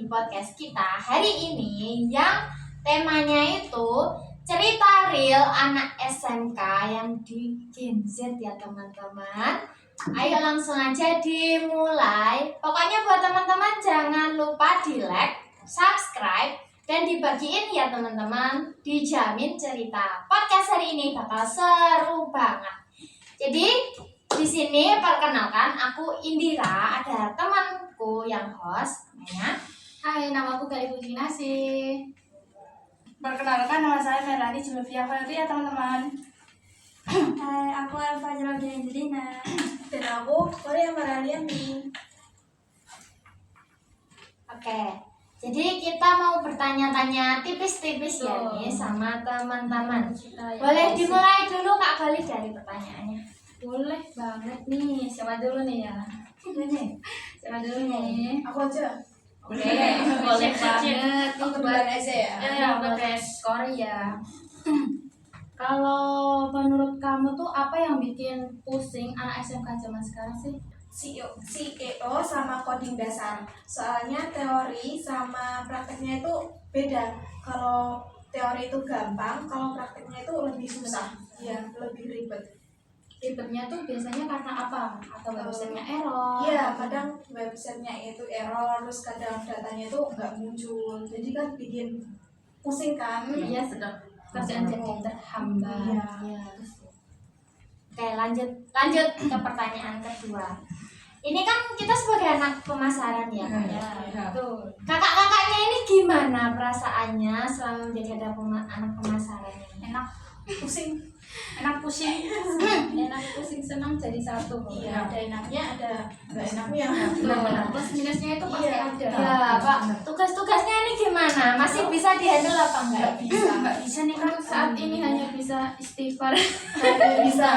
di podcast kita hari ini yang temanya itu cerita real anak SMK yang di Gen Z ya teman-teman. Ayo langsung aja dimulai. Pokoknya buat teman-teman jangan lupa di like, subscribe, dan dibagiin ya teman-teman. Dijamin cerita podcast hari ini bakal seru banget. Jadi di sini perkenalkan aku Indira, ada temanku yang host namanya. Hai, namaku Gali Putri Nasi. Perkenalkan, nama saya Melani Julvia Fadri ya teman-teman. Hai, aku Elva Jelaudia Angelina. Dan aku Korea Maraliani. Oke, jadi kita mau bertanya-tanya tipis-tipis ya nih sama teman-teman. Boleh dimulai dulu Kak Gali dari pertanyaannya. Boleh banget nih. Siapa dulu nih ya? Siapa dulu nih? Aku aja. Boleh banget. Aku duluan aja ya. Ya, podcast Korea. Kalau menurut kamu tuh apa yang bikin pusing anak SMK zaman sekarang sih? CEO sama coding dasar. Soalnya teori sama prakteknya itu beda. Kalau teori itu gampang, kalau prakteknya itu lebih susah. Ya, lebih ribet. Ribetnya tuh biasanya karena apa? Atau websitenya error? Iya, kadang websitenya itu error, terus kadang datanya itu nggak muncul. Jadi kan bikin pusing kan? Iya, sedang kerjaan jadi terhambat. Iya. Oke, lanjut ke pertanyaan kedua. Ini kan kita sebagai anak pemasaran ya Kak ya. Tuh. Kakak-kakaknya ini gimana perasaannya selama menjadi anak pemasaran ini? Enak pusing senang jadi satu. Iya, ada enaknya, ada nggak enaknya. Plus minusnya itu pasti Iya. ada. Ya Pak, tugas-tugasnya ini gimana? Masih bisa dihandle apa enggak? Nggak bisa nih kan saat ini hanya bisa istighfar. Bisa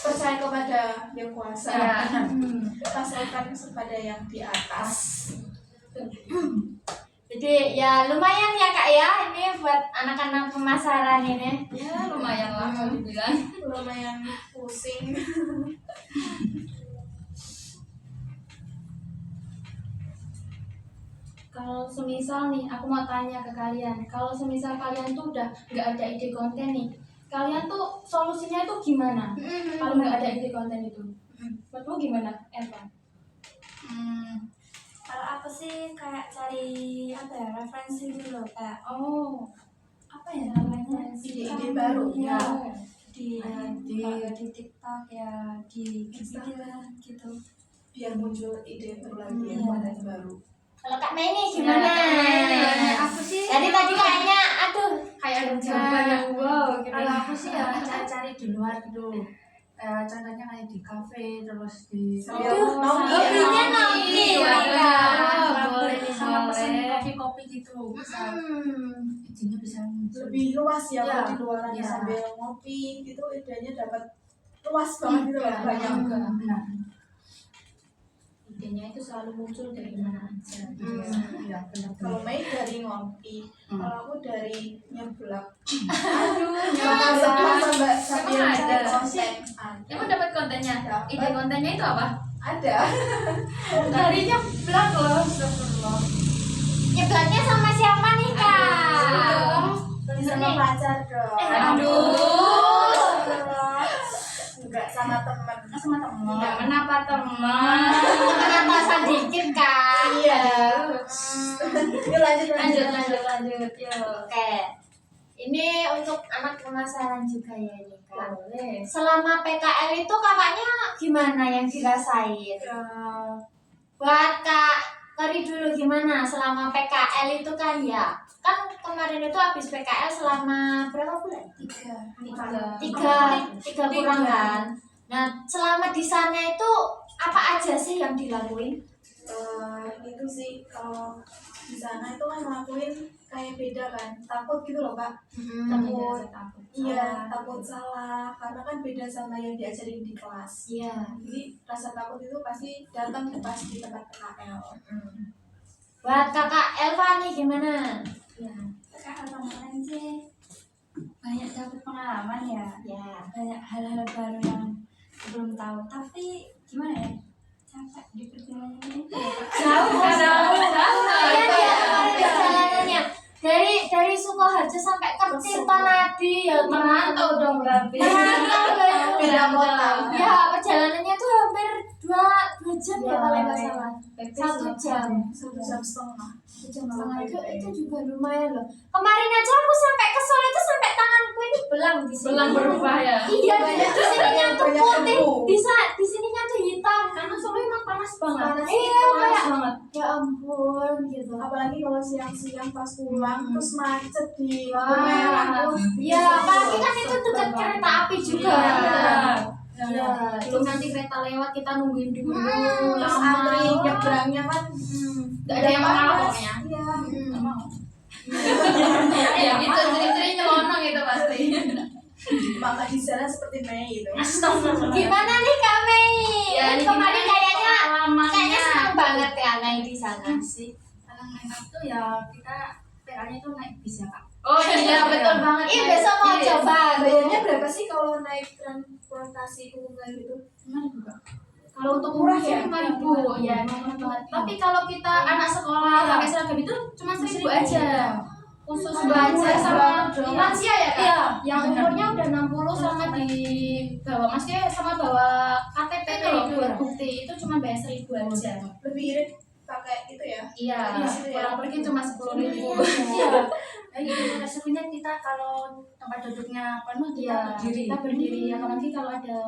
percaya kepada yang kuasa. Ya. Pasrahkan kepada yang di atas. Jadi ya lumayan ya Kak ya, ini buat anak-anak pemasaran ini. Ya lumayan lah kalau dibilang. Lumayan pusing. Kalau semisal nih, aku mau tanya ke kalian. Kalau semisal kalian tuh udah nggak ada ide konten nih, kalian tuh solusinya itu gimana? Kalau nggak ada ide konten itu, menurutmu gimana, Eva? Kalau aku sih kayak cari referensi dulu kayak apa ya namanya Ide-ide baru, ya, ya. di TikTok ya di Instagram gitu. Biar muncul ide baru lagi, Iya. konten baru. Kalau Kak Mei nih gimana? Aku sih Jadi tadi kayaknya, aduh, kayak ada jawaban yang wow gitu. Kalau aku sih ya cari-cari di luar gitu. Contohnya kayak di kafe, terus di Sambil hobinya nongki ya. nongki Iya, mereka. boleh, sama pesen boleh. kopi-kopi gitu. Bisa izinnya bisa muncul. Lebih luas ya, Ya, kalau di luaran ya. sambil ngopi gitu, idenya dapat luas banget gitu loh, banyak. Benar. Idenya itu selalu muncul dari mana aja. Iya, benar. Kalau Mei dari ngopi, kalau aku dari nyeblak. Nyeblak. Sambil Emang cari ada? konten. Emang dapat kontennya? Dapat. Ide kontennya itu apa? Ada. Dari nyeblak loh. Astagfirullah. Nyeblaknya sama siapa nih Kak? Sama pacar dong. Aduh. Enggak, sama temen. Sama teman. Iya. Kenapa teman? Penatasan dikit Kak. Iya. Ini lanjut. Lanjut. Yuk. Oke, ini untuk anak pemasaran juga ya ini Kak. Boleh. Selama PKL itu kakaknya gimana yang dirasain? Buat Kak Kari dulu gimana selama PKL itu kan ya? Kan kemarin itu habis PKL selama berapa bulan? Tiga kurang kan? Nah selama di sana itu apa aja sih yang dilakuin? Itu sih kalau di sana itu kan ngelakuin kayak beda kan, takut gitu loh Kak. Takut. Iya, takut salah karena kan beda sama yang diajarin di kelas. Iya. Jadi rasa takut itu pasti datang pas di tempat PKL. Buat kakak Elva nih gimana? Ya, kakak kemarin sih banyak dapat pengalaman ya. Ya. Banyak hal-hal baru yang belum tahu. Tapi gimana ya? Capek di perjalanan ini. Jauh. Jauh. Iya, iya. sampai ke Tirtonadi ya Merantau dong berarti. Beda kota. Ya perjalanannya tuh hampir 2 jam ya kalau nggak salah. 1 jam. 1 jam setengah. 1 jam setengah itu juga lumayan loh. Kemarin aja aku sampai ke Solo itu sampai tanganku ini belang di sini. Belang berubah ya. Iya, di sininya tuh banyak putih, debu. di sininya tuh hitam. Karena Solo emang panas banget. Panas Iya, Panas kayak banget. ya ampun gitu. Apalagi kalau siang-siang pas pulang terus macet di Wah. lampu merah. Ya, apalagi kan itu dekat kereta api juga. Iya. Belum nanti kereta lewat kita nungguin dulu Terus lama. antri nyebrangnya kan Gak ada yang mau pokoknya. Iya. Ya gitu, ciri-ciri nyelonong itu pasti. Maka di sana seperti Mei gitu. Gimana nih Kak Mei? Ya, ini Kemarin gimana kayaknya pengalamannya? senang banget ya naik di sana. sih kalau enak tuh ya kita PA-nya tuh naik bis ya Kak. Oh iya betul banget. Ih, besok mau Iya. coba. Bayarnya berapa sih kalau naik transportasi umum kayak gitu? Gimana juga? Kalau untuk Murah murah ya? ya 5.000 ya, murah banget. Tapi kalau kita anak sekolah Iya. pakai seragam itu cuma 1.000 aja. Khusus Oh, baca murah sama banget dong. lansia ya Kak? Iya, Yang benar. umurnya udah 60 sama di bawa maksudnya sama bawa KTP KTP, tuh buat iya. bukti itu cuma bayar 1.000 aja. Lebih irit pakai itu ya. Iya, pulang pergi cuma 10.000. Iya. Kayak gitu resikonya kita kalau tempat duduknya penuh kita Iya, berdiri. kita berdiri. Apalagi kalau ada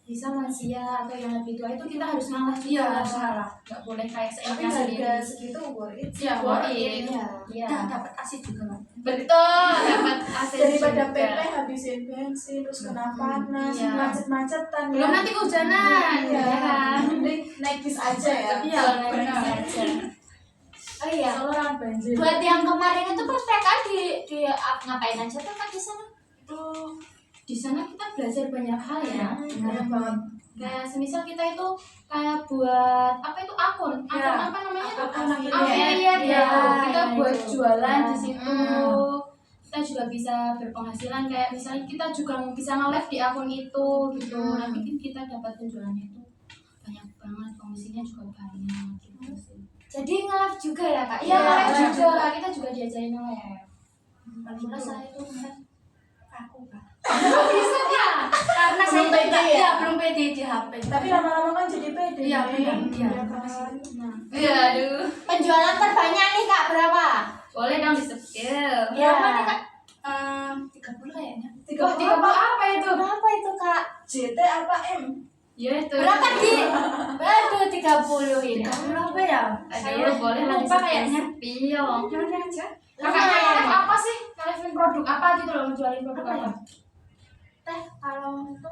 bisa lansia atau yang lebih tua itu kita harus ngalah juga. Iya, harus ngalah. Nggak boleh kayak Tapi seenaknya sendiri. harga segitu worth it. Iya, worth it. Iya. Kita dapat asis juga kan. Betul, dapat AC Daripada juga. PP habisin bensin terus kena panas, Iya. macet-macetan Belum nanti kehujanan, Iya. ya kan? Mending naik bis aja ya. Iya, Betul, benar. naik bis aja. Oh iya, Solo orang banjir. buat yang kemarin itu perspekan di ngapain aja tuh Kak di sana? Itu Di sana kita belajar banyak hal ya. Banyak banget. Kayak semisal kita itu kayak buat apa itu akun Ya. apa namanya? Akun Affiliate ya. ya. Kita Ya, buat itu. jualan Ya. di situ. Kita juga bisa berpenghasilan kayak misalnya kita juga bisa nge-live di akun itu gitu. Nanti kan kita dapat penjualannya itu banyak banget, komisinya juga banyak gitu sih. Jadi nge-live juga ya Kak? Iya, Iya, nge-live nge-live juga. Kita juga diajarin nge-live. Paling rasa itu nge-live aku Kak. Bisa ya? karena saya Belum pede juga- ya? iya, belum pede di HP. Tapi lama-lama kan jadi pede. Iya, benar. Iya Iya. kan. Nah. Iya, aduh. Penjualan terbanyak nih Kak berapa? Boleh dong di-spill. Ya. Berapa nih, Kak? 30 kayaknya. 30 apa itu? Berapa itu Kak? JT apa M? Iya, itu. Berapa di? Aduh 30 ini. Berapa ya? Saya Aduh, boleh lah lupa kayaknya. Pil. Gimana aja? Kakaknya Lumayan. live apa sih? Live produk apa gitu loh, jualin produk apa? Teh kalau itu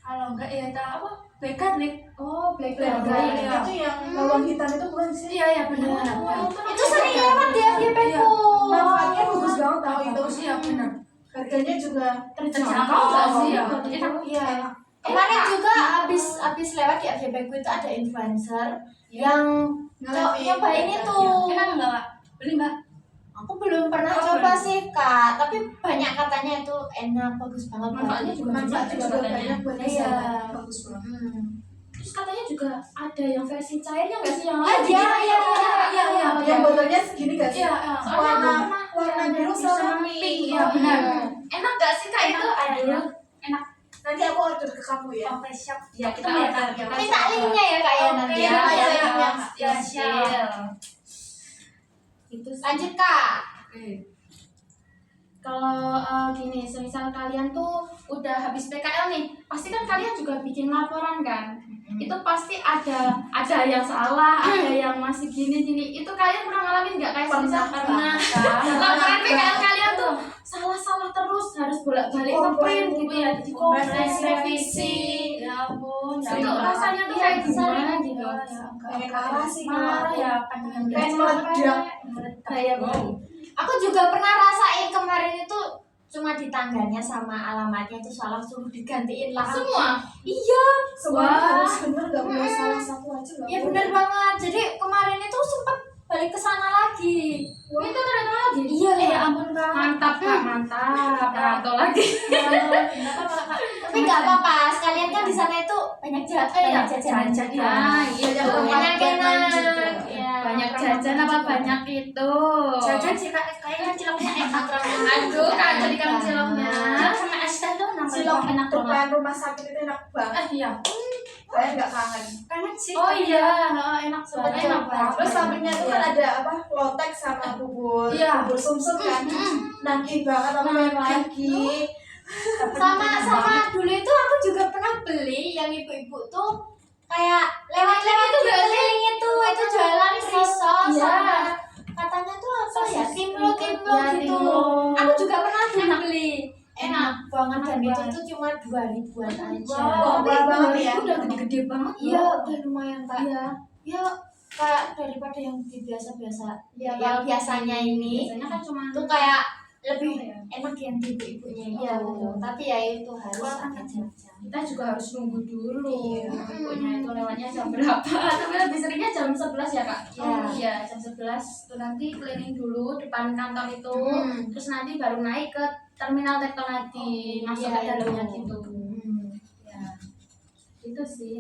kalau enggak ya kita apa? Black nih. Oh, black Black Garlic. Iya. Itu yang bawang hitam itu bukan sih? Iya, iya benar. Itu sering lewat di FYP ku. Manfaatnya bagus banget tahu itu. Iya, benar. Harganya juga Terjangkau nggak sih ya? Enak. Iya. Kemarin juga habis lewat di FYP ku itu ada influencer yang nyobain itu. Enak enggak, Kak? Beli, Mbak? Aku belum pernah Oh, coba belum. sih Kak, tapi banyak katanya itu enak, bagus banget. Manfaatnya juga manfaatnya juga banyak buat Iya. kesehatan. Bagus banget. Terus katanya juga ada yang versi cairnya nggak sih yang Ah, ada? iya, iya, iya, iya. Yang botolnya segini gak sih? Iya, Soalnya aku Warna biru sama pink. Iya, benar. Enak gak sih Kak itu? Aduh, enak. Nanti aku order ke kamu ya. Oke, siap. Ya, kita Kita lihat. minta linknya ya Kak ya nanti. Iya, ya. iya, Ya, iya. ya, siap. Gitu. Lanjut Kak. Oke. Kalau gini, semisal kalian tuh udah habis PKL nih, pasti kan kalian juga bikin laporan kan? Itu pasti ada yang salah, ada yang masih gini. Itu kalian pernah ngalamin nggak kayak semisal Pernah. laporan PKL kalian tuh salah terus harus bolak-balik ngeprint gitu ya, di revisi. Ya ampun. Itu rasanya tuh kayak gimana gitu? Pengen marah sih Marah kalau ya, pandangan pengen meledak. Kayak aku juga pernah rasain kemarin itu cuma di tangganya sama alamatnya itu salah, suruh digantiin lah Semua? Iya, Semua harus bener, gak boleh salah satu aja gak ya boleh. bener banget. Jadi kemarin itu sempat balik ke sana lagi. Itu ternyata lagi. Iya. Ya ampun, Kak. Mantap Kak, mantap. Rantau lagi. Tapi nggak apa-apa, sekalian kan di sana itu banyak jajan, banyak jajan. Jajan, ya. Iya, Banyak tempat buat main juga. enak. Iya. Banyak jajan jajan apa banyak itu? Jajan sih kayaknya ciloknya enak banget. Aduh, kan jadi kan ciloknya. Sama es teh tuh namanya Cilok enak banget. depan rumah sakit itu enak banget. Iya. Saya nggak kangen. Enak sih. Oh iya, enak Sempet banget. enak banget. Terus sampingnya itu kan ada apa? Lotek sama bubur Iya. bubur sumsum kan. Nagih banget aku main lagi. Sama dulu itu aku juga pernah beli yang ibu-ibu tuh kayak lewat-lewat itu nggak sih? keliling itu jualan risol Iya. sama katanya tuh apa ya timlo Iya, gitu. timlo. Aku juga pernah dulu Enak. beli. Enak banget dan Enak itu banget. tuh cuma 2.000-an aja. Wah, murah banget ya. Udah gede-gede banget. Iya, udah lumayan Kak. Iya. Ya kayak daripada yang di biasa-biasa. Iya, Yang biasanya ini Biasanya kan cuma tuh kayak lebih Apa ya? enak yang di ibu-ibunya itu. Iya, betul. Tapi ya itu harus Wah, ada jam-jam. kita juga harus nunggu dulu. Iya. Ibunya itu lewatnya jam berapa? Tapi lebih seringnya jam 11 ya kak? Iya. Oh, iya jam 11 tuh nanti keliling dulu depan kantor itu, terus nanti baru naik ke terminal Tektonadi, masuk Iya, ke dalamnya itu. gitu. Ya, itu sih.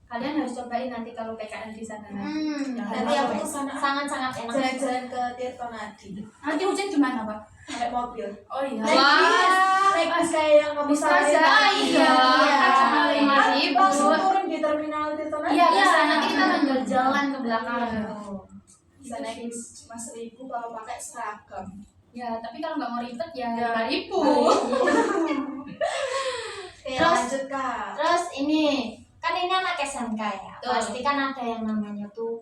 Kalian harus cobain nanti kalau PKL di sana. Nanti aku kesana Sangat-sangat enak. jalan-jalan ke Tirtonadi. Nanti hujan gimana pak? Naik mobil. Oh iya. Naik bis. Naik bis kayak yang kamu Bisa saranin aja. tadi. Iya. Kan cuma 5.000. Langsung turun di terminal Tirtonadi. Iya, bisa. Nanti kita sambil jalan ke belakang. Bisa naik bis cuma 1.000 kalau pakai seragam. Ya, tapi kalau nggak mau ribet ya Ya. 5.000. Oke, Terus- lanjut Kak. Terus ini kan ini anak SMK ya. Betul. Pasti kan ada yang namanya tuh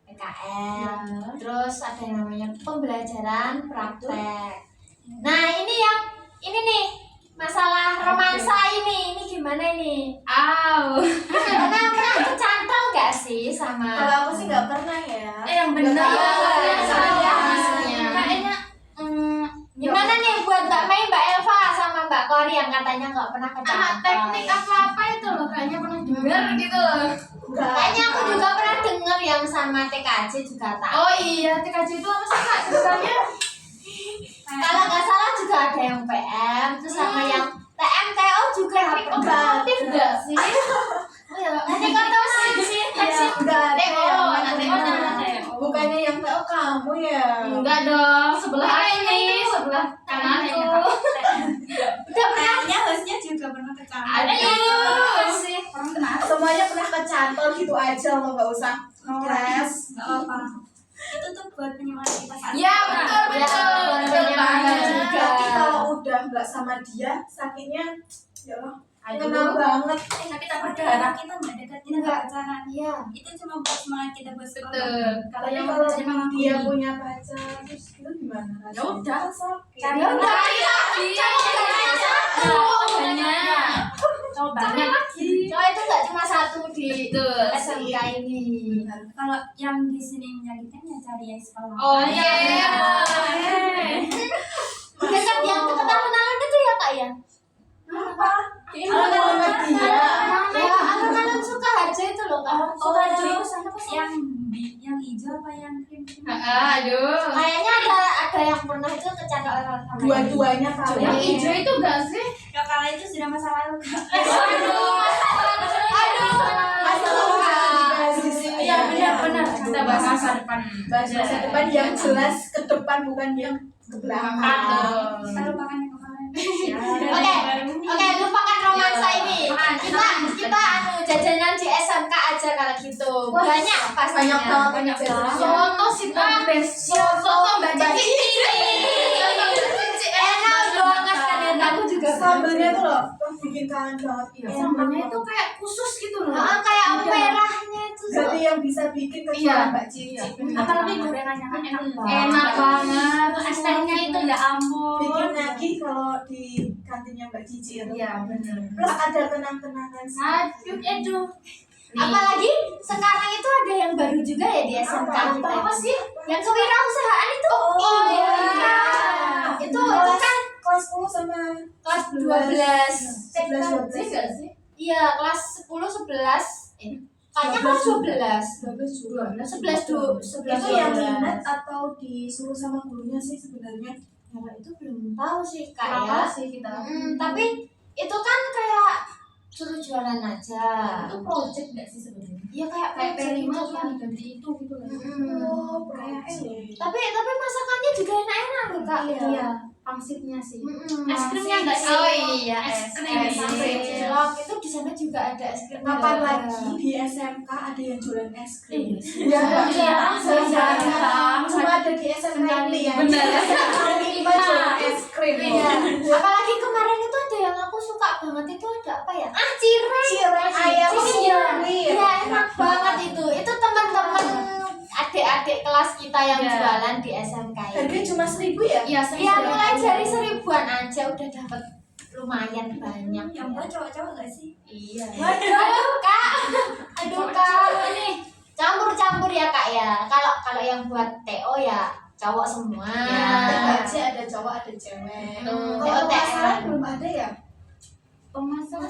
PKL. Ya. Terus ada yang namanya pembelajaran praktek. Nah, ini nih masalah romansa ini gimana ini? Aw. Pernah kecantol nggak sih sama Kalau aku sih nggak pernah ya. Yang benar. Nggak tahu. Iya, Soalnya hasilnya. kayaknya gimana nih buat Mbak Mei, Mbak Elva sama Mbak Kori yang katanya nggak pernah anak kecantol? teknik apa itu loh kayaknya pernah dengar gitu loh. Nggak. Kayaknya aku juga pernah denger yang sama TKJ juga tahu. Oh iya, TKJ itu apa sih kak ceritanya? Kalau nggak salah juga ada yang PM, terus sama yang TMTO juga Teknik pernah. otomotif nggak sih? Oh ya, teknik otomotif sih. Nggak ada TO, yang anak TO sama TO. Bukannya yang tahu kamu ya. Enggak dong, sebelah ini, sebelah kananku. Udah pernah? Kayaknya hostnya juga pernah kecantol. Aduh, sih. Pernah. Semuanya pernah kecantol gitu aja lo nggak usah stres. Nggak apa-apa. Itu tuh buat penyemangat kita saat Ya betul Ya, betul betul betul banget. juga. Tapi kalau udah nggak sama dia sakitnya ya Allah kena Aduh. banget. tapi tak berdarah kita nggak dekat, kita nggak pacaran. Iya. Itu cuma buat semangat kita buat sekolah. Betul. Kalau Tapi yang kalau memang dia punya pacar terus itu gimana? Ya udah. Sakit. Ya udah lagi. Banyak. Coba lagi. Cowok itu nggak cuma satu di Betul. SMK ini. Kalau yang di sini menyakitkan ya cari yang sekolah. Oh iya. Dekat yang dekat alun-alun itu ya kak ya? Apa? Alun-alun Dia. Ya, alun-alun Sukaharjo itu loh kak. Sukarjo yang hijau apa yang krim? Aduh. Kayaknya ada yang pernah itu kecantol sama yang Dua-duanya kali. Yang hijau itu enggak sih? Ya kalau itu sudah masa lalu. Iya benar-benar. Kita bahas masa depan. Bahas masa depan yang jelas ke depan bukan yang ke belakang. Kita lupakan yang kemarin. Oke, lupakan romansa ini. Kita jajanan di SMK aja kalau gitu. Banyak pastinya. Banyak banget. Soto sih kan soto Mbak Cici. Enak banget kan aku juga. Sambelnya tuh loh, bikin kangen banget. Sambalnya itu kayak khusus gitu loh. Kayak merahnya itu. Berarti yang bisa bikin kecuali Iya. Mbak Cici. Apalagi gorengannya kan enak banget. Enak banget. Es tehnya itu ya ampun. Bikin lagi kalau di kantinnya Mbak Cici ya. Iya benar. Plus ada kenang-kenangan. Aduh, itu. Apalagi sekarang itu ada yang baru juga ya di SMK kita. Apa sih? Yang kewirausahaan itu. iya. Itu kan Kelas 10 sama kelas 12. 11 Enggak sih? Iya, kelas 10 11. Kayaknya kelas 12. 11 itu yang minat atau disuruh sama gurunya sih sebenarnya. Ya, itu belum tahu sih kak Apa ya. sih kita? Tapi itu kan kayak suruh jualan aja. Itu project nggak sih sebenarnya? Ya kayak Kayak project P5 gitu kan ganti itu gitu loh. Oh, Kayak project. Tapi masakannya juga enak-enak loh kak. Iya, pangsitnya sih. Es krimnya nggak sih? Oh iya, es es krim krim. sampai cilok itu di sana juga ada es krim. Kapan lagi di SMK ada yang jualan es krim? Iya, jarang. Cuma ada di SMK ini ya. Bener. Kita jualan es krim. Iya. Apalagi kemarin itu ada yang aku suka banget itu ada apa ya? Cireng. Cireng ayam Iya, suwir. iya enak banget itu. Itu teman-teman adik-adik kelas kita yang Iya. jualan di SMK ini. Harganya cuma 1.000 ya? Iya, Iya, mulai dari 1000-an aja udah dapat lumayan banyak. Yang buat cowok-cowok nggak sih? Iya. Aduh kak, aduh kak, nih campur-campur ya kak ya. Kalau yang buat TO ya cowok semua. Ya. Aja ada cowok ada cewek. Hmm, Kalau TO pemasaran belum ada ya? Pemasaran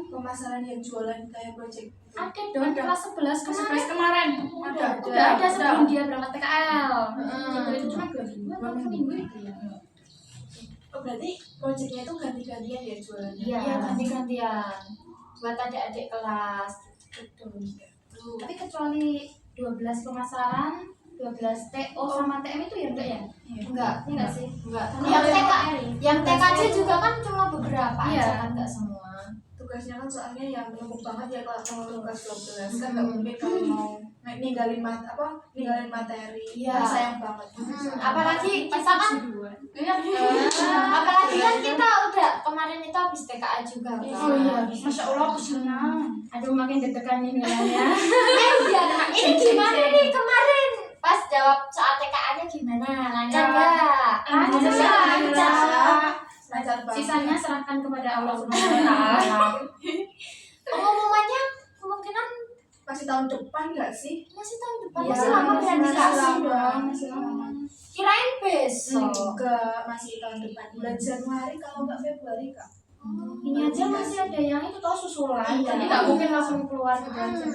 Pemasaran yang jualan kayak project. ada dong kelas 11 kemarin. Ada. Udah ada sebelum dia berangkat PKL. Hmm. Itu cuma 2 minggu atau 1 minggu itu ya. Oh, berarti projectnya itu ganti-gantian ya jualannya? Iya, ganti-gantian buat adik-adik kelas. Gitu. Tapi kecuali 12 pemasaran, 12 TO sama TM itu ya enggak ya? Enggak, Enggak sih. enggak. Karena Yang ada TK, TKI. yang TKJ juga kan cuma beberapa Iya. aja kan enggak semua. Tugasnya kan soalnya yang numpuk banget ya kalau tugas 12 kan nggak mungkin kalau mau ninggalin materi. Iya. Kan sayang banget. Apalagi kita kan apalagi kan kita udah kemarin itu habis TKA juga kan. Oh iya, Masya Allah pusingnya. Aduh makin deg-degan ini ya. Iya, ini gimana nih kemarin pas jawab soal TKA-nya gimana? Lancar nggak? Lancar banget. Sisanya serahkan kepada Allah Subhanahu wa taala. Pengumumannya kemungkinan Masih tahun depan nggak sih? masih tahun depan, Iya, masih lama masih berarti Kak. lama. Masih lama. Kirain besok. Enggak, masih tahun depan. Bulan Januari kalau nggak Februari kak. Ini aja masih ada yang itu tau susulan, Iya. jadi nggak mungkin langsung keluar gitu aja.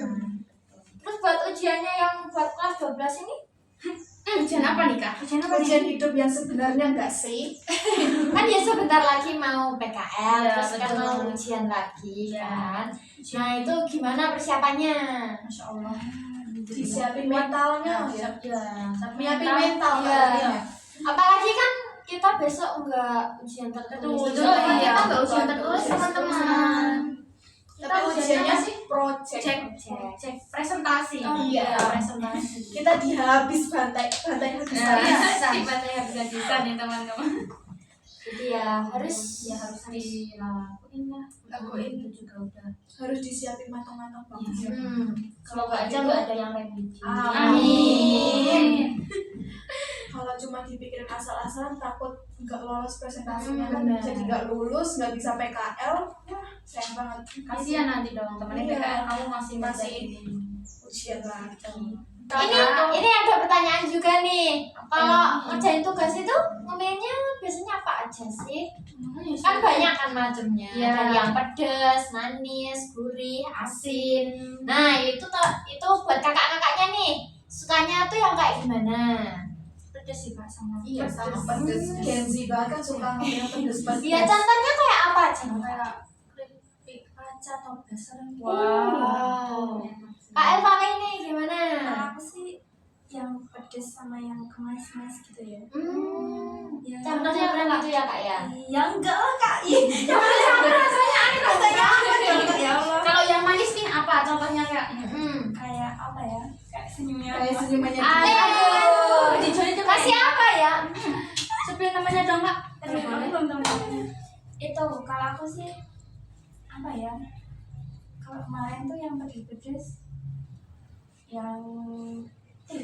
Terus buat ujiannya yang buat kelas 12 ini? Ujian apa nih kak? Ujian apa? Ujian hidup yang sebenarnya nggak sih? Kan ya sebentar lagi mau PKL, Iya, terus kan betul. mau ujian lagi Iya. kan. Nah itu gimana persiapannya? Masya Allah. Disiapin mentalnya ya. Ya, Nyiapin mental Iya. ya. Apalagi kan kita besok enggak ujian tertulis. Betul, kita nggak ujian tertulis teman-teman. Tapi ujiannya sih project. Cek presentasi. Iya. Presentasi. Kita dihabis bantai habis-habisan. Bisa nih teman-teman. Jadi ya harus dilakuin lah. Lakuin. Itu juga udah. Harus disiapin matang-matang banget. Kalau Semoga aja nggak ada yang revisi. Amin. Kalau cuma dipikirin asal-asalan takut nggak lolos presentasinya kan Benar. jadi nggak lulus, nggak bisa PKL. Wah, sayang banget. Kasihan nanti dong temennya Iya. PKL kamu masih Ujian lagi. Ini ada pertanyaan juga nih. Kalau ngerjain tugas itu ngemilnya biasanya apa aja sih? Kan banyak kan macamnya. Iya. Dari yang pedas, manis, gurih, asin. Nah itu buat kakak-kakaknya nih. Sukanya tuh yang kayak gimana? pedes sih kak sama Iya, sama pedes. Gen Z banget kan suka ngomongin pedes-pedes. Iya contohnya kayak apa aja? kayak keripik kaca atau dasar. Wow. Kak Elva ini gimana? Kalau aku sih yang pedes sama yang kemas-kemas gitu ya. Ya, Contohnya berapa gitu ya kak ya? ya enggak lah kak. Yang rasanya aneh rasanya aneh ya Allah. Kalau yang manis nih apa contohnya kak? Kayak apa ya? Kayak senyumnya. Kayak senyumannya Aduh, kasih apa ya? Sebelum namanya dong kak. Belum tahu. Itu kalau aku sih apa ya? Kalau kemarin tuh yang pedes-pedes yang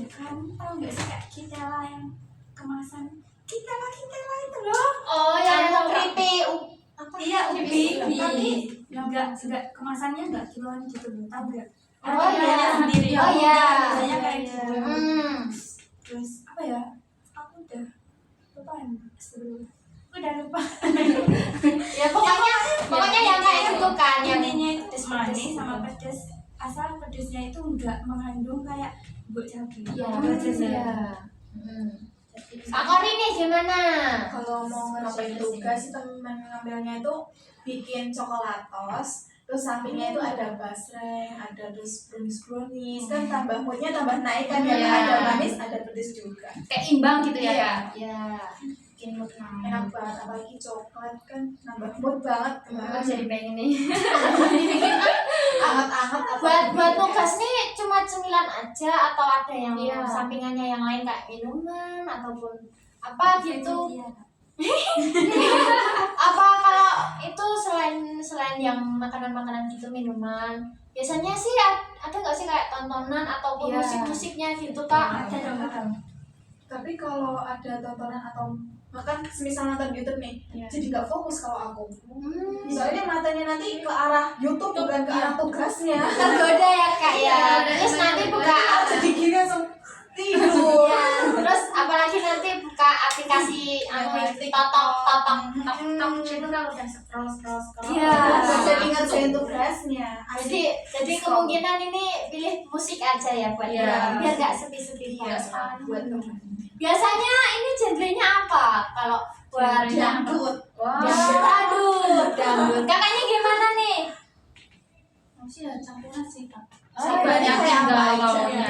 kan tahu nggak sih kayak Kitela yang kemasan Kitela itu loh. Oh yang Contoh, Kak. keripik Iya, ubi. Ubi. Tapi enggak kemasannya enggak kiloan gitu loh, tahu enggak? Oh, Harganya iya. sendiri. Oh, iya. Harganya kayak gitu. Terus apa ya? Aku udah lupa sebelum udah lupa. Ya pokoknya yang kayak gitu kan yang Intinya itu pedes-pedes manis itu. sama pedes. Asal pedesnya itu enggak mengandung kayak bubuk cabai. Iya. Itu aja sih. Kak Kori nih gimana? Kalau mau ngerjain tugas teman ngambilnya itu bikin coklatos, Terus sampingnya itu ada basreng, ada terus brownies, kan tambah moodnya tambah naik kan ya, Iya. ada manis, ada pedes juga. Kayak imbang gitu ya Iya. Kak? Ya, bikin mood naik. Enak banget, apalagi coklat kan nambah mood banget. Aku jadi pengen nih. Anget-anget Buat tugas nih cuma cemilan aja atau ada yang Iya. sampingannya yang lain kayak minuman ataupun apa gitu. Iya. Apa kalau itu selain yang makanan-makanan gitu minuman, biasanya sih ada nggak sih kayak tontonan ataupun Iya. musik-musiknya gitu Kak? Ada dong, Kak. Tapi kalau ada tontonan atau makan semisal nonton YouTube nih, Iya. jadi nggak fokus kalau aku. Hmm, Soalnya matanya nanti ke arah YouTube bukan ke arah tugasnya. tergoda ya Kak ya. Terus nanti buka Jadi gini langsung tidur. ya, terus apalagi nanti buka aplikasi totok Itu kalau udah scroll. Iya. Jadi ngerjain tugasnya. jadi kemungkinan ini pilih musik aja ya buat Iya. biar nggak sepi-sepi Iya, banget. buat temen. Biasanya ini genrenya apa kalau buat Dangdut. dangdut? Aduh, dangdut. Kakaknya gimana nih? Masih ya campuran sih Kak. Oh, Banyak iya, yang iya. gaulnya.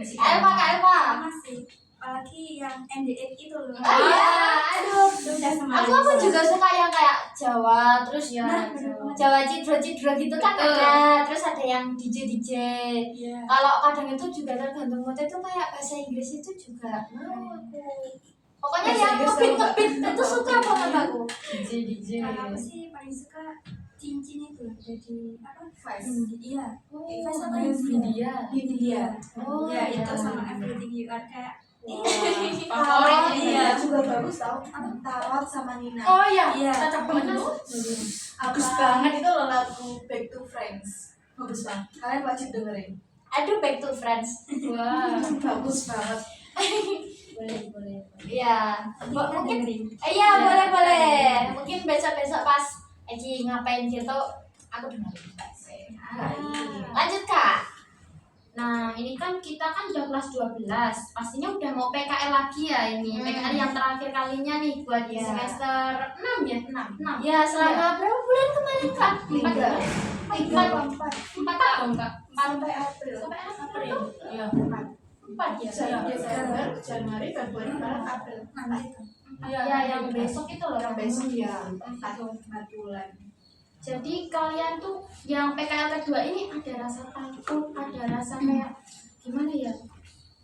Elva, Kak Elva. Masih. Apalagi yang NDN itu loh. Oh iya, aduh. Udah kemarin. Aku juga suka yang kayak Jawa, terus Iya, Jawa cidro gitu kan Betul. ada, terus ada yang DJ. Iya. Kalau kadang itu juga tergantung mood itu kayak bahasa Inggris itu juga mau aku. Pokoknya Bahasa yang Inggris ngebit itu suka banget aku. DJ. Kalau aku sih paling suka cincin itu loh. Jadi apa? Vice. Iya. Oh, Vice apa Main India? India. India. Oh, Ya iya. itu sama Everything You Are kayak Favorit Iya, ini. juga bagus tau. Tarot sama Nina. Oh iya, Iya. cocok banget. Bagus banget itu loh lagu Back to Friends. Bagus banget. Kalian wajib dengerin. Aduh, back to friends. Wah, Bagus banget. boleh. Iya. Kita Mungkin dengerin. iya, boleh. Mungkin besok-besok pas lagi ngapain gitu aku dengerin. Lanjut Kak. Nah, ini kan kita kan udah kelas 12. Pastinya udah mau PKL lagi ya ini. PKL yang terakhir kalinya nih buat di Iya. semester 6 ya? 6. Ya, selama berapa bulan kemarin Kak? 4 tahun, Kak. Sampai April. Sampai April. Iya. 4 ya? Desember, Januari, Februari, Maret, April. Iya, yang besok itu loh. Yang besok ya 4 bulan. Jadi kalian tuh yang PKL kedua ini ada rasa takut, ada rasa kayak gimana ya?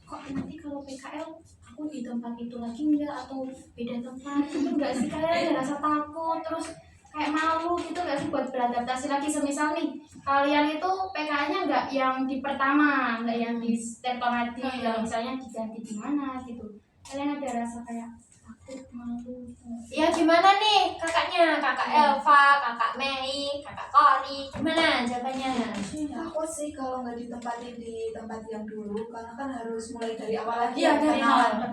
Kok nanti kalau PKL aku di tempat itu lagi enggak atau beda tempat itu enggak sih, kalian ada rasa takut terus kayak malu gitu enggak sih buat beradaptasi lagi, semisal nih kalian itu PKL-nya enggak yang di pertama, enggak yang di step tadi, kalau misalnya diganti di mana gitu. Kalian ada rasa kayak takut, malu gitu. Ya gimana nih kakaknya? Kakak Elva, kakak Mei, kakak Kori. Gimana jawabannya? Aku sih kalau nggak ditempatin di tempat yang dulu, karena kan harus mulai dari awal lagi. Iya, ya, dari kenalan, awal.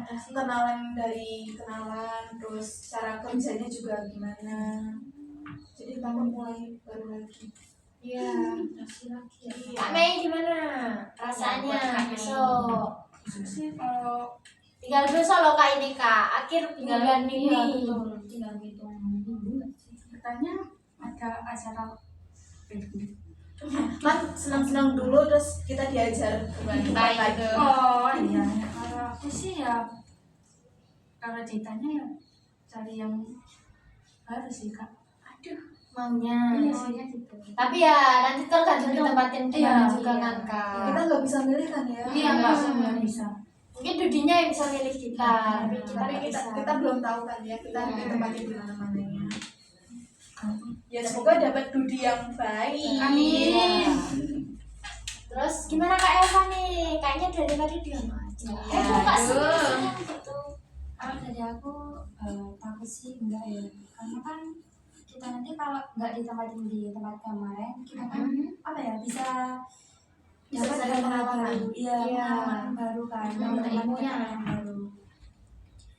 kenalan, terus cara kerjanya juga gimana. Jadi takut mulai baru lagi. Iya. Laki-laki ya. Kak Mei gimana? Rasanya besok. sih kalau Tinggal besok loh Kak ini Kak. Akhir bulan ini. Iya, betul. Tinggal gitu minggu nggak sih? katanya ada acara Kan senang-senang dulu, terus kita diajar Baik, lagi. gitu. oh iya kalau aku sih ya kalau ceritanya ya cari yang baru sih Kak. Maunya. Maunya gitu. Tapi ya nanti tergantung ditempatin di mana Iya, juga iya. kan Kak. Kita nggak bisa milih kan ya? Iya, nggak bisa. Mungkin dudinya yang bisa milih kita. Tapi kita Tapi nggak bisa. kita belum tahu kan ya, kita Hmm. ditempatin di mana-mananya. Ya semoga dapat dudi yang baik. Amin. Iya. Terus gimana Kak Elva nih? Kayaknya dari tadi diam aja. Kak sih Aduh. gitu. Kalau dari aku takut sih enggak ya karena kan kita nanti kalau nggak ditempatin di tempat kemarin kita kan apa ya bisa Bisa dapat cari hal pengalaman. baru, iya Iya. pengalaman baru kan dari Dapat ilmunya. tempat yang baru.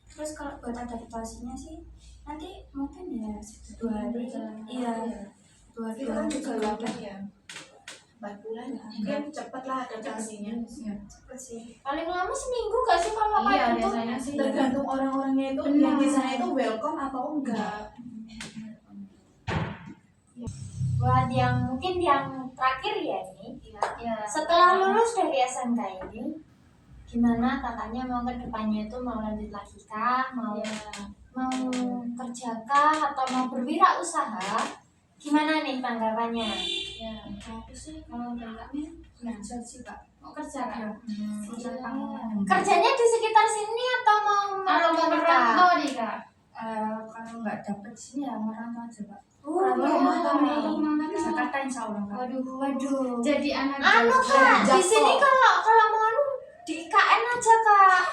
Terus kalau buat adaptasinya sih nanti mungkin ya 2 hari, iya 2 Kita kan juga hari lama ya, 4 bulan. Mungkin cepet lah adaptasinya. cepet sih. Paling lama seminggu gak sih kalau Iya, kayak gitu? biasanya sih. Tergantung orang-orangnya itu yang di sana itu welcome atau enggak. buat yang mungkin yang terakhir ya ini, Ya. setelah lulus dari SMK ini, gimana kakaknya mau ke depannya itu mau lanjut lagi kah, mau kerja kah, atau mau berwirausaha? Gimana nih tanggapannya? Ya, kalau aku sih kalau dari kami Belajar sih kak. mau kerja kan. Mencari panggilan. Kerjanya di sekitar sini atau mau Kalau mau merantau merantau nih kak. Kalau nggak dapet sini ya merantau aja kak. Merantau. Jakarta insya Allah kak. Waduh. Jadi anak Anu Jogja. kak, di sini kalau mau anu di IKN aja kak.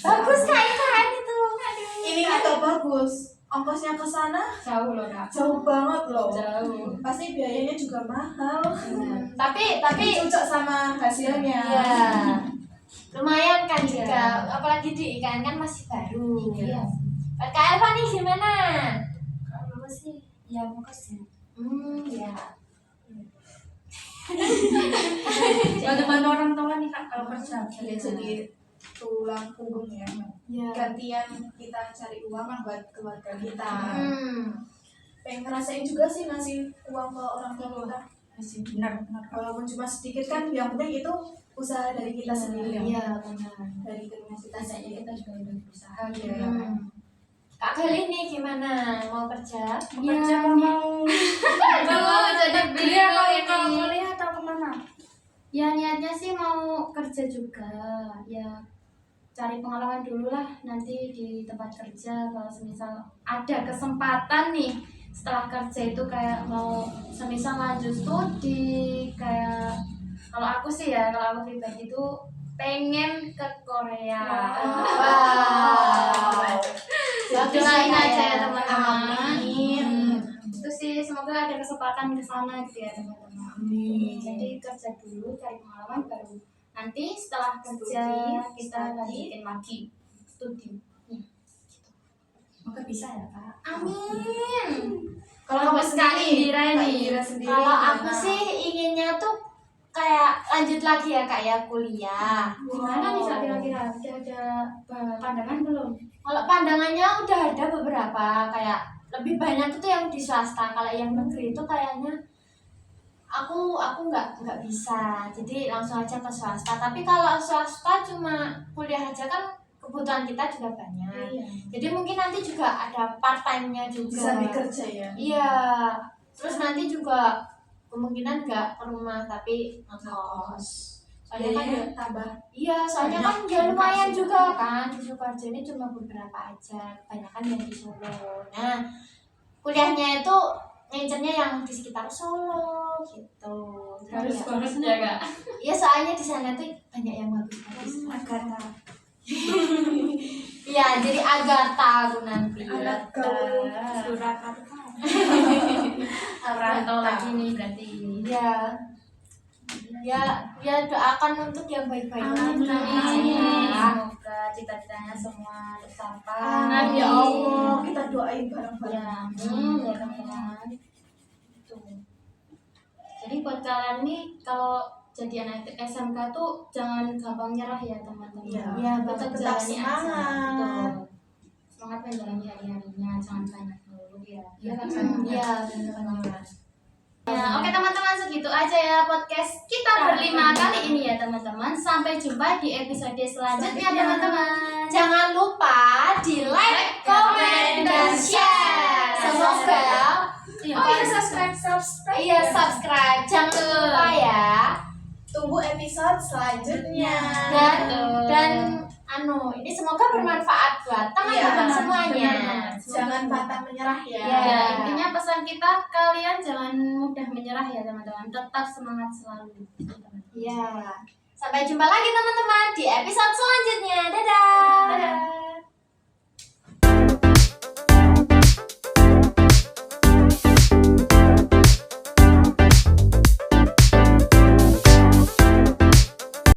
Bagus kak IKN itu. Ini agak bagus. Ongkosnya ke sana Jauh loh kak. jauh banget loh. Jauh. Pasti biayanya juga mahal. Tapi Cocok sama hasilnya. ya lumayan kan Iya. juga, apalagi di IKN kan masih baru. Iya. Kak Elva nih gimana? Kalau aku sih ya mau kerja. Ya. Bantu-bantu orang tua nih kak kalau kerja. Jadi tulang punggung ya. Ya. Gantian kita cari uang buat keluarga kita. Pengen ngerasain juga sih ngasih uang ke orang tua kita. Masih benar. Walaupun cuma sedikit kan, yang penting itu usaha dari kita sendiri. Iya benar. Dari kreativitas Biasanya kita juga udah berusaha gitu Iya. ya kan. Kak Gali nih gimana? Mau kerja? Kerja mau jadi Kuliah bingung kalau ini. kuliah atau kemana? Ya niatnya sih mau kerja juga. Ya cari pengalaman dulu lah nanti di tempat kerja. Kalau semisal ada kesempatan nih setelah kerja itu kayak mau semisal lanjut studi kayak kalau aku sih ya kalau aku pribadi itu pengen ke Korea. Wow. Doain ya, aja ya teman-teman. Amin. Itu sih semoga ada kesempatan ke sana gitu ya teman-teman. Amin. Jadi kerja dulu cari pengalaman baru nanti setelah kerja kita lanjutin lagi studi. Semoga bisa ya kak. Amin. Kalau Kamu sekali sendiri, Indira Kak nih. Indira sendiri Kalau aku gimana? sih inginnya tuh kayak lanjut lagi ya kak ya kuliah. Gimana nih Kak, kira-kira udah ada pandangan belum? Kalau pandangannya udah ada beberapa, kayak lebih banyak itu yang di swasta. Kalau yang negeri itu kayaknya aku nggak bisa, jadi langsung aja ke swasta. Tapi kalau swasta cuma kuliah aja kan kebutuhan kita juga banyak. Iya. Jadi mungkin nanti juga ada part time-nya juga. Bisa dikerja ya. Iya. Terus nanti juga kemungkinan nggak ke rumah tapi ngekos. Soalnya kan ya, tambah. iya, soalnya kan ya lumayan juga kan. Di Sukoharjo ini cuma beberapa aja, kebanyakan yang di Solo. Nah, kuliahnya itu ngincernya yang di sekitar Solo gitu. Harus Ya. bagus ya Kak. Iya, soalnya di sana tuh banyak yang bagus-bagus. Agatha. Iya, jadi Agatha aku nanti. Surakarta. Rantau lagi nih berarti. Iya. Ya doakan untuk yang baik-baik Amin. lagi. Semoga cita-citanya semua tercapai. Amin. Ya Allah, kita doain bareng-bareng. Ya, amin ya teman-teman. Tuh. Jadi buat kalian nih kalau jadi anak SMK tuh jangan gampang nyerah ya teman-teman. Iya. Iya, tetap tetap jalani aja. semangat. Betul. Semangat menjalani hari-harinya, jangan banyak dulu ya. Iya kan? Iya, benar-benar. Ya, oke teman-teman segitu aja ya podcast kita berlima kali ini ya teman-teman. Sampai jumpa di episode selanjutnya teman-teman. Jangan lupa di like, comment, dan share. Semoga Subscribe. iya subscribe. Jangan lupa ya. Tunggu episode selanjutnya. Dan ini semoga bermanfaat buat teman-teman Iya, semuanya. Jangan patah menyerah ya. Iya. Ya, intinya pesan kita kalian jangan mudah menyerah ya teman-teman. Tetap semangat selalu. Iya. Sampai jumpa lagi teman-teman di episode selanjutnya. Dadah. Dadah.